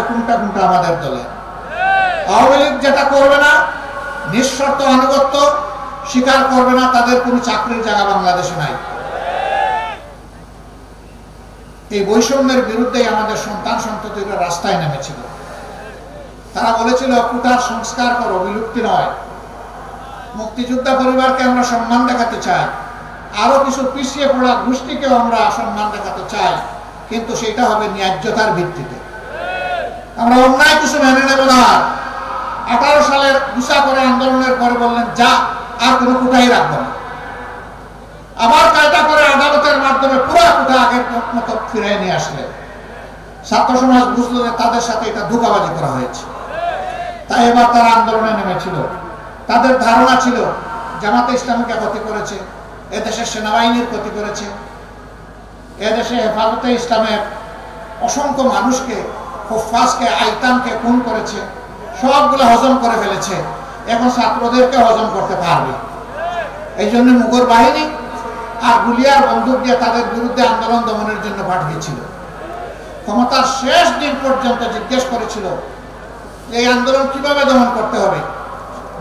কোনটা কোনটা আমাদের দলে। আওয়ামী লীগ যেটা করবে না, নিঃশর্ত আনুগত্য স্বীকার করবে না, তাদের কোনো চাকরির জায়গা বাংলাদেশে নাই। এই বৈষম্যের বিরুদ্ধেই আমাদের সন্তান সন্ততিরা রাস্তায় নেমেছিল। তারা বলেছিল কুটার সংস্কার করো, বিলুপ্তি নয়। মুক্তিযোদ্ধা পরিবারকে আমরা সম্মান দেখাতে চাই, আরো কিছু পিছিয়ে পড়া গোষ্ঠীকেও আমরা সম্মান দেখাতে চাই, কিন্তু সেটা হবে ন্যায্যতার ভিত্তিতে। আমরা অন্যায় কিছু মেনে নেব না। 18 সালের গুছা করে আন্দোলনের পরে বললেন যা, আর কোনো কুটাই রাখবো না। আবার কায়দা করে আদালতের মাধ্যমে পুরো কুটা আগের মতো ফিরিয়ে নিয়ে আসলে ছাত্র সমাজ বুঝলো যে তাদের সাথে এটা ধোঁকাবাজি করা হয়েছে। তাই এবার তারা আন্দোলনে নেমেছিল। তাদের ধারণা ছিল জামাতে ইসলামীকে ক্ষতি করেছে, এদেশের সেনাবাহিনীর ক্ষতি করেছে, এদেশে হেফাজতে ইসলামের অসংখ্য মানুষকে, হুফাজকে, আইতামকে খুন করেছে, সবগুলো হজম করে ফেলেছে। এখন ছাত্রদেরকে হজম করতে পারবে। এই জন্য মুগর বাহিনী আর গুলিয়ার বন্দুক দিয়ে তাদের বিরুদ্ধে আন্দোলন দমনের জন্য পাঠিয়েছিল। ক্ষমতার শেষ দিন পর্যন্ত জিজ্ঞেস করেছিল এই আন্দোলন কিভাবে দমন করতে হবে।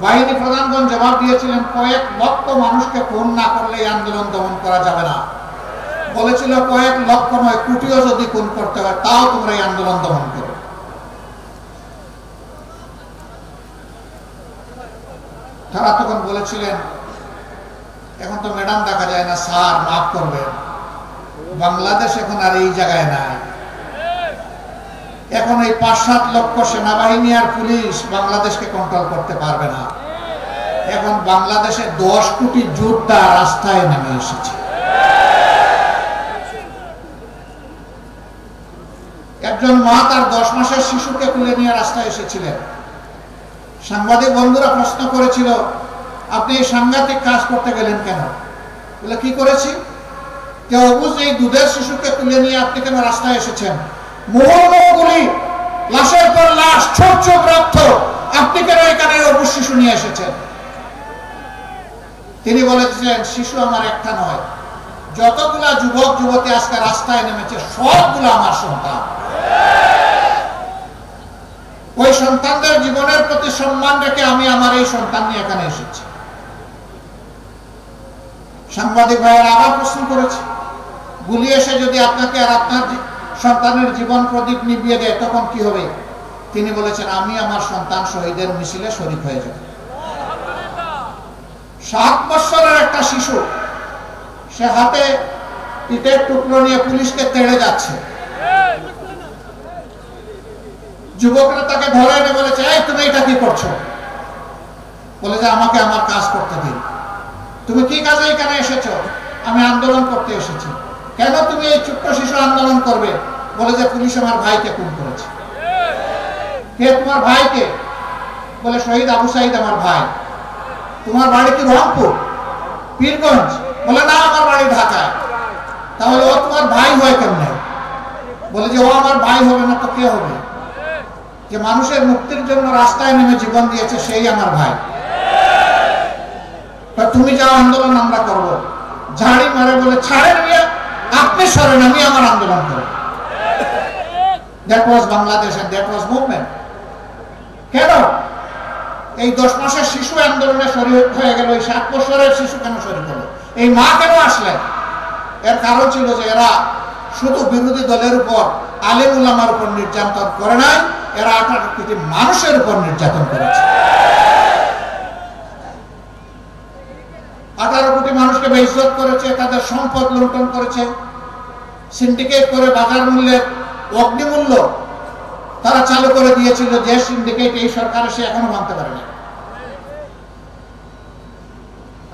বাহিনী প্রধানগণ জবাব দিয়েছিলেন কয়েক লক্ষ মানুষকে খুন না করলে এই আন্দোলন দমন করা যাবে না। বলেছিল কয়েক লক্ষ নয়, কোটিও যদি খুন করতে হয় তাও তোমরা এই আন্দোলন দমন করো। তারা তখন বলেছিলেন এখন তো ম্যাডাম দেখা যায় না, স্যার মাফ করবেন, বাংলাদেশ এখন আর এই জায়গায় নাই। এখন এই 5-7 লক্ষ সেনাবাহিনী আর পুলিশ বাংলাদেশকে কন্ট্রোল করতে পারবে না। এখন বাংলাদেশে 10 কোটি যোদ্ধা রাস্তায় নেমে এসেছে। একজন মা তার 10 মাসের শিশুকে তুলে নিয়ে রাস্তায় এসেছিলেন। সাংবাদিক বন্ধুরা প্রশ্ন করেছিল আপনি এই সাংঘাতিক কাজ করতে গেলেন কেন? বলে কি করেছি? কেউ বুঝে এই দুধের শিশুকে তুলে নিয়ে আপনি কেন রাস্তায় এসেছেন? মুহুর্মুহুগুলি, লাশের পর লাশ, ছোট ছোট রক্ত, আপনি কেন এখানে অবুজ শিশু নিয়ে এসেছেন? তিনি বলেছিলেন শিশু আমার একটা নয়, যতগুলা যুবক যুবতী আজকে রাস্তায় নেমেছে সবগুলো আমার সন্তান। ওই সন্তানদের জীবনের প্রতি সম্মান রেখে আমি আমার এই সন্তান নিয়ে এখানে এসেছি। সাংবাদিক ভাইয়েরা আবার প্রশ্ন করেছে গুলি এসে যদি আপনাকে আর আপনার সন্তানের জীবন প্রদীপ নিভিয়ে দেয় তখন কি হবে? তিনি বলেছেন আমি আমার সন্তান শহীদের মিছিলে শরীক হয়ে যাব। 7 বছরের একটা শিশু, সে হাতে ইটের টুকরো নিয়ে পুলিশকে তেড়ে যাচ্ছে। যুবকরা তাকে ধরে এনে বলেছে এই তুমি এটা কি করছো? বলে যে আমাকে আমার কাজ করতে দিন। তুমি কি কাজে এখানে এসেছো? আমি আন্দোলন করতে এসেছি। কেন তুমি এই ছোট্ট শিশু আন্দোলন করবে? বলে যে পুলিশ আমার ভাইকে খুন করেছে। কে তোমার ভাইকে? বলে শহীদ আবু সাইদ আমার ভাই। তোমার বাড়ি কি রংপুর, পীরগঞ্জ? বলে না আমার বাড়ি ঢাকায়। তাহলে ও তোমার ভাই হয় কেমনে? বলে যে ও আমার ভাই হবে না তো কে হবে? যে মানুষের মুক্তির জন্য রাস্তায় নেমে জীবন দিয়েছে সেই আমার ভাই। তুমি যাও আন্দোলন আমরা করব। ঝাড়ি মারে বলে ছাড়েন মিয়া, আপনি সরেন, আমি আমার আন্দোলন করব। That was Bangladesh and that was movement. কেন এই 10 মাসের শিশু আন্দোলনে শরীক হয়ে গেল? এই 7 বছরের শিশু কেন শরীক হলো? এই মা কেন আসলেন? এর কারণ ছিল যে এরা শুধু বিরোধী দলের উপর, আলেম উলামার উপর নির্যাতন করে নাই, এরা 18 কোটি মানুষের উপর নির্যাতন করেছে। 18 কোটি মানুষকে বেইজ্জত করেছে, তাদের সম্পদ লুণ্ঠন করেছে, সিন্ডিকেট করে বাজার মূল্যের অগ্নিমূল্য তারা চালু করে দিয়েছিল। যে সিন্ডিকেট এই সরকার এসে এখনো ভাঙতে পারে না।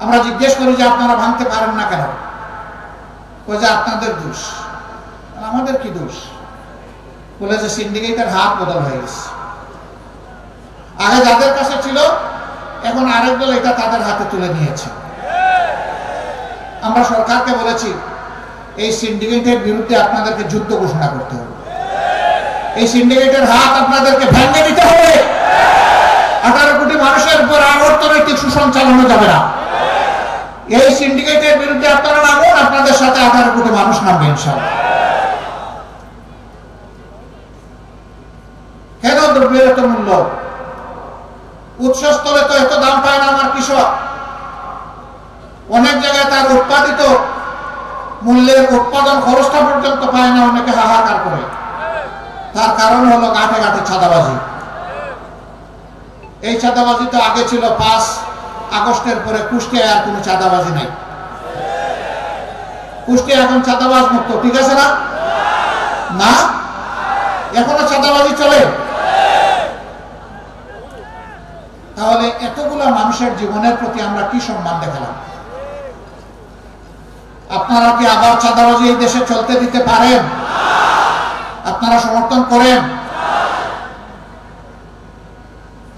আমরা জিজ্ঞেস করি যে আপনারা ভাঙতে পারেন না কেন? বলে যে আপনাদের দোষ। আমাদের কি দোষ? বলে যে সিন্ডিকেটের হাত বদল হয়ে গেছে। আগে যাদের কাছে ছিল এখন আরেক দল এটা তাদের হাতে তুলে নিয়েছে। আমরা সরকারকে বলেছি এই সিন্ডিকেটের বিরুদ্ধে আপনাদেরকে যুদ্ধ ঘোষণা করতে হবে। এই সিন্ডিকেটের হাত আপনাদেরকে ভেঙে দিতে হবে। 18 কোটি মানুষের উপর আর অর্থনৈতিক শোষণ চালানো যাবে না। এই সিন্ডিকেটের বিরুদ্ধে আপনারা নামুন, আপনাদের সাথে 18 কোটি মানুষ নামবে ইনশাআল্লাহ। দ্রব্যের এত মূল্য, উৎসস্থলে তো এত দাম পায় না আমার কৃষক। অনেক জায়গায় তার উৎপাদিত মূল্যের উৎপাদন খরচটা পর্যন্ত পায় না, অনেকে হাহাকার করে। তার কারণ হলো ঘাটে ঘাটে চাঁদাবাজি। এই চাঁদাবাজি তো আগে ছিল, 5 আগস্টের পরে কুষ্টিয়ায় আর কোনো চাঁদাবাজি নাই। কুষ্টিয়া এখন চাঁদাবাজ মুক্ত, ঠিক আছে না? না, এখনো চাঁদাবাজি চলে। তাহলে এতগুলা মানুষের জীবনের প্রতি আমরা কি সম্মান দেখালাম? আপনারা কি আবার চাঁদাবাজি এই দেশে চলতে দিতে পারেন? আপনারা সমর্থন করেন?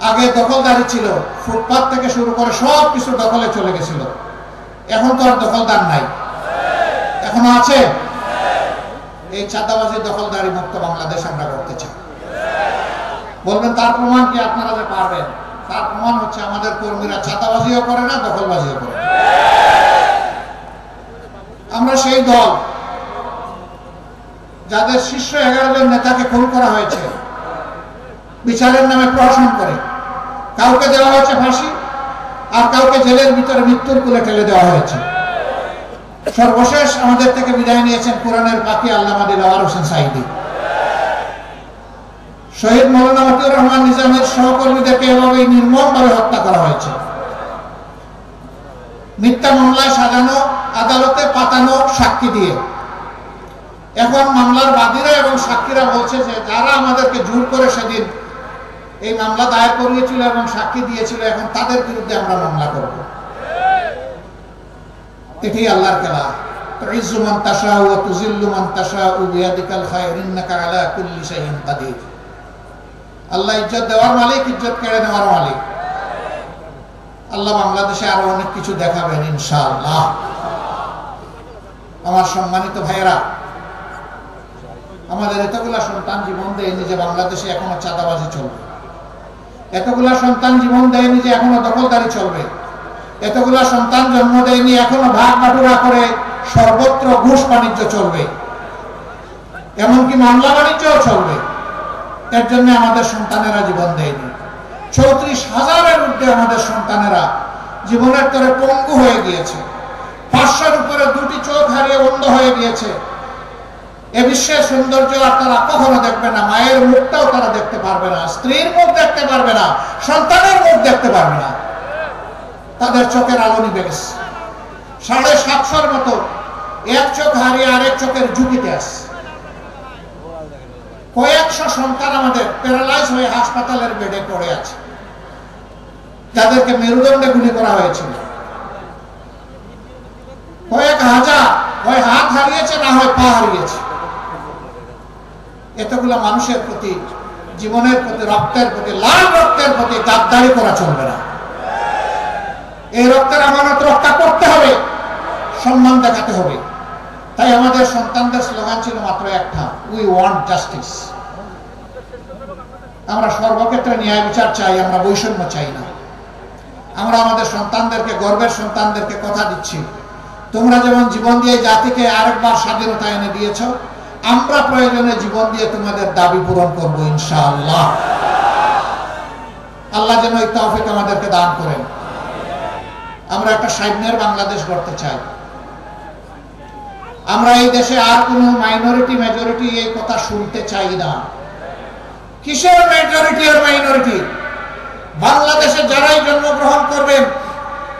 আগে দখলদারি ছিল, ফুটপাত থেকে শুরু করে সব কিছু দখলে চলে গেছিল। এখন তো আর দখলদার নাই, এখনো আছে। এই চাঁদাবাজি দখলদারি মুক্ত বাংলাদেশ আমরা করতে চাই। বলবেন তার প্রমাণ কি? আপনারা যে পারবেন, তার প্রমাণ হচ্ছে আমাদের কর্মীরা চাঁদাবাজিও করে না, দখলবাজিও করে না। আমরা সেই দল যাদের শীর্ষ 11 জন নেতাকে খুন করা হয়েছে বিচারের নামে প্রহসন করে। কাউকে দেওয়া হয়েছে ফাঁসি, আর কাউকে জেলের ভিতরে মৃত্যুর কোলে ঠেলে দেওয়া হয়েছে। সর্বশেষ আমাদের থেকে বিদায় নিয়েছেন কোরআনের পাখি আল্লামা দিলওয়ার হোসেন সাঈদী। শহীদ মৌলানা মতিউর রহমান নিজামের সহকর্মীদেরকে এভাবে নির্মমভাবে হত্যা করা হয়েছে। মিথ্যা মামলায় সাজানো, আদালতে পাতানো সাক্ষী দিয়ে। এখন মামলার বাদীরা এবং সাক্ষীরা বলছে যে যারা আমাদেরকে জোর করে সেদিন এই মামলা দায়ের করিয়েছিল এবং সাক্ষী দিয়েছিল, এখন তাদের বিরুদ্ধে আমরা মামলা করব। এটি আল্লাহর খেলা। তুইজ্জু মান তাশাউ ওয়া তুযিল্লু মান তাশাউ বিয়াদিকাল খায়র ইন্নাকা আলা কুল্লি শাইইন কাদির। আল্লাহ ইজ্জত দেওয়ার মালিক, ইজ্জত কেড়ে নেওয়ার মালিক। আল্লাহ বাংলাদেশে আরো অনেক কিছু দেখাবেন ইনশাআল্লাহ। আমার সম্মানিত ভাইয়েরা, আমাদের এতগুলা সন্তান জীবন দেয়নি যে বাংলাদেশে এখনো চাঁদাবাজি চলবে। এতগুলা সন্তান জীবন দেয়নি যে এখনো দখলদারি চলবে। এতগুলা সন্তান জন্ম দেয়নি এখনো ভাগ বাটুরা করে সর্বত্র ঘুষ বাণিজ্য চলবে, এমনকি মামলা বাণিজ্যও চলবে। এর জন্য আমাদের সন্তানেরা জীবন দেয়নি। 34,000-এর ঊর্ধ্বে আমাদের সন্তানেরা জীবনের তরে পঙ্গু হয়ে গিয়েছে। 500-র উপরে 2টি চোখ হারিয়ে অন্ধ হয়ে গিয়েছে। এ বিশ্বের সৌন্দর্য আর তারা কখনো দেখবে না। মায়ের মুখটাও তারা দেখতে পারবে না, স্ত্রীর মুখ দেখতে পারবে না, সন্তানের মুখ দেখতে পারবে না। তাদের চোখের আলো নিভে গেছে। 750-র মতো এক চোখ হারিয়ে আরেক চোখের ঝুঁকিতে আসছে। কয়েকশো সন্তান আমাদের প্যারালাইজ হয়ে হাসপাতালের বেডে পড়ে আছে, যাদেরকে মেরুদণ্ডে গুলি করা হয়েছিল। কয়েক হাজার হয় হাত হারিয়েছে, না হয় পা হারিয়েছে। এতগুলো মানুষের প্রতি, জীবনের প্রতি, রক্তের প্রতি, লাল রক্তের প্রতি গাদ্দারি করা চলবে না। এই রক্তের আমানত রক্ষা করতে হবে, সম্মান দেখাতে হবে। তাই আমাদের সন্তানদের স্লোগান ছিল মাত্র একটা, উই ওয়ান্ট জাস্টিস। আমরা সর্বক্ষেত্রে ন্যায় বিচার চাই, আমরা বৈষম্য চাই না। আমরা আমাদের সন্তানদেরকে, গর্বের সন্তানদেরকে কথা দিচ্ছি, তোমরা যেমন জীবন দিয়ে জাতিকে আরেকবার স্বাধীনতা এনে দিয়েছ, আমরা প্রয়োজনে জীবন দিয়ে তোমাদের দাবি পূরণ করবো ইনশাআল্লাহ। আল্লাহ যেন এই তৌফিক আমাদেরকে দান করেন। আমরা একটা সাম্যের বাংলাদেশ গড়তে চাই। আমরা এই দেশে আর কোন মাইনরিটি মেজরিটি এই কথা শুনতে চাই না। কিসের মেজরিটি আর মাইনরিটি? বাংলাদেশে যারাই জন্মগ্রহণ করবেন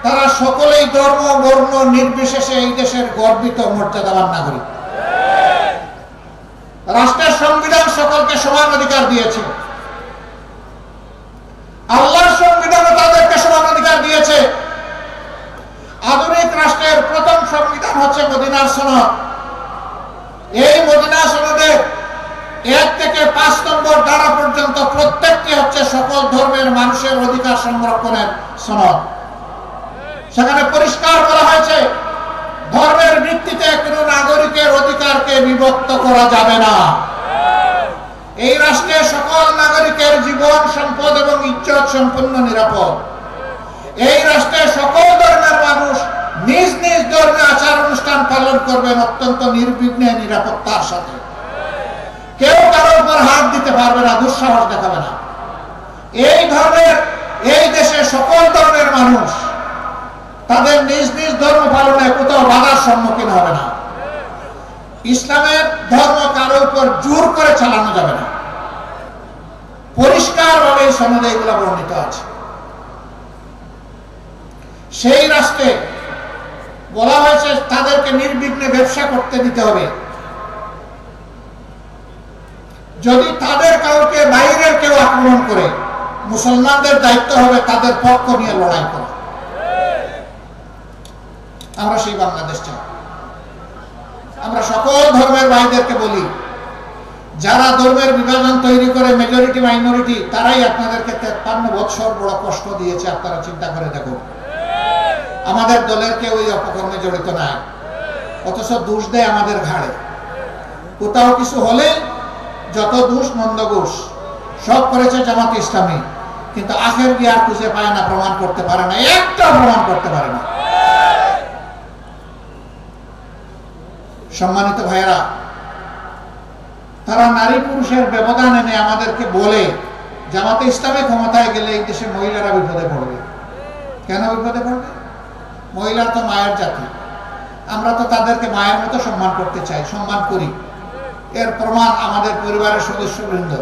তারা সকলেই ধর্ম বর্ণ নির্বিশেষে এই দেশের গর্বিত মর্যাদাবান নাগরিক। রাষ্ট্রের সংবিধান সকলকে সমান অধিকার দিয়েছে। আল্লাহর সংবিধানও তাদেরকে সমান অধিকার দিয়েছে। আধুনিক রাষ্ট্রের প্রথম সংবিধান হচ্ছে মদিনার সনদ। এই মদিনা সনদে 1 থেকে 5 নম্বর ধারা পর্যন্ত প্রত্যেকটি হচ্ছে সকল ধর্মের মানুষের অধিকার সংরক্ষণের সনদ। সেখানে পরিষ্কার বলা হয়েছে ধর্মের ভিত্তিতে কোনো নাগরিকের অধিকারকে বিভক্ত করা যাবে না। এই রাষ্ট্রে সকল নাগরিকের জীবন, সম্পদ এবং ইজ্জত সম্পূর্ণ নিরাপদ। এই রাষ্ট্রে সকল ধর্মের মানুষ নিজ নিজ ধর্মে আচার অনুষ্ঠান পালন করবেন অত্যন্ত নির্বিঘ্নে, নিরাপত্তার সাথে। কেউ কারোর উপর হাত দিতে পারবে না, দুঃসাহস দেখাবে না। এই দেশের সকল ধর্মের মানুষ তাদের নিজ নিজ ধর্ম পালনে কোথাও বাধার সম্মুখীন হবে না। ইসলামের ধর্ম কারো উপর জোর করে চালানো যাবে না। পরিষ্কারভাবে এই সনদে এগুলো বর্ণিত আছে। সেই রাষ্ট্রে বলা হয়েছে তাদেরকে নির্বিঘ্নে ব্যবসা করতে দিতে হবে। যদি তাদের কাউকে বাইরের কেউ আক্রমণ করে, মুসলমানদের দায়িত্ব হবে তাদের পক্ষ নিয়ে লড়াই করা। আমরা সেই বাংলাদেশ চাই। আমরা সকল ধর্মের ভাইদেরকে বলি, যারা ধর্মের বিভাজন তৈরি করে মেজরিটি মাইনরিটি, তারাই আপনাদেরকে 53 বছর বড় কষ্ট দিয়েছে। আপনারা চিন্তা করে দেখুন, আমাদের দলের কেউ ওই অপকর্মে জড়িত নাই, অথচ দোষ দেয় আমাদের ঘাড়ে। কোথাও কিছু হলে যত দোষ মন্দ দোষ সব করেছে জামাত ইসলামী, কিন্তু আখের গিয়ে আর খুঁজে পায় না, প্রমাণ করতে পারে না, একটা প্রমাণ করতে পারে না। সম্মানিত ভাইয়েরা, তারা নারী পুরুষের ব্যবধান এনে আমাদেরকে বলে জামাতে ইসলামী ক্ষমতায় গেলে এই দেশে মহিলারা বিপদে পড়বে। কেন বিপদে পড়বে? মহিলা তো মায়ের জাতি, আমরা তো তাদেরকে মায়ের মতো সম্মান করতে চাই, সম্মান করি। এর প্রমাণ আমাদের পরিবারের সদস্যবৃন্দ